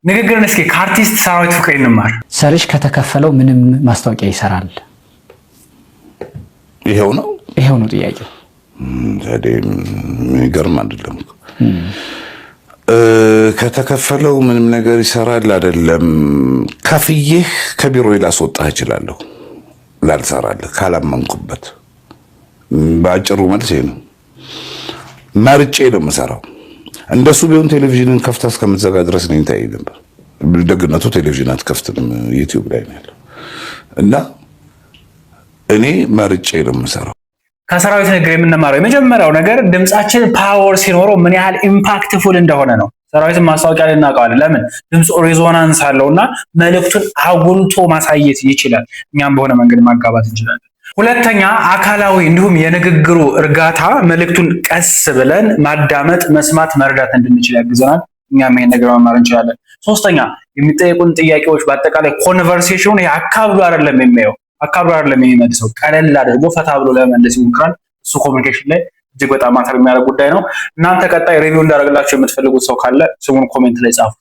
ንግግርን እስኪ ከአርቲስት ሰራዊት ፍቅሬ እንማር። ሰርሽ ከተከፈለው ምንም ማስታወቂያ ይሰራል? ይሄው ነው ጥያቄው። ታዲያ የሚገርም አይደለም። ከተከፈለው ምንም ነገር ይሰራል አይደለም። ከፍዬህ ከቢሮ ላስወጣህ እችላለሁ ላልሰራልህ ካላመንኩበት። በአጭሩ መልስ ነው። መርጬ ነው የምሰራው። እንደሱ ቢሆን ቴሌቪዥንን ከፍታ እስከምትዘጋ ድረስ ነው እንታይ ነበር። ደግነቱ ቴሌቪዥን አትከፍትም፣ ዩቲዩብ ላይ ነው ያለው። እና እኔ መርጬ ነው የምሰራው። ከሰራዊት ንግግር የምንማረው የመጀመሪያው ነገር ድምጻችን ፓወር ሲኖረው ምን ያህል ኢምፓክትፉል እንደሆነ ነው። ሰራዊትን ማስታወቂያ ላይ እናውቀዋለን። ለምን? ድምፁ ሬዞናንስ አለውና መልእክቱን አጉልቶ ማሳየት ይችላል። እኛም በሆነ መንገድ ማጋባት እንችላለን። ሁለተኛ አካላዊ እንዲሁም የንግግሩ እርጋታ መልእክቱን ቀስ ብለን ማዳመጥ፣ መስማት፣ መረዳት እንድንችል ያግዘናል። እኛም ይሄን ነገር መማር እንችላለን። ሶስተኛ የሚጠየቁን ጥያቄዎች በአጠቃላይ ኮንቨርሴሽኑን አካብሎ አይደለም የሚያየው፣ አካብሎ አይደለም የሚመልሰው፣ ቀለል አድርጎ ፈታ ብሎ ለመመለስ ይሞክራል። እሱ ኮሚኒኬሽን ላይ እጅግ በጣም ማተር የሚያደርግ ጉዳይ ነው። እናንተ ቀጣይ ሪቪው እንዳደረግላችሁ የምትፈልጉት ሰው ካለ ስሙን ኮሜንት ላይ ጻፉ።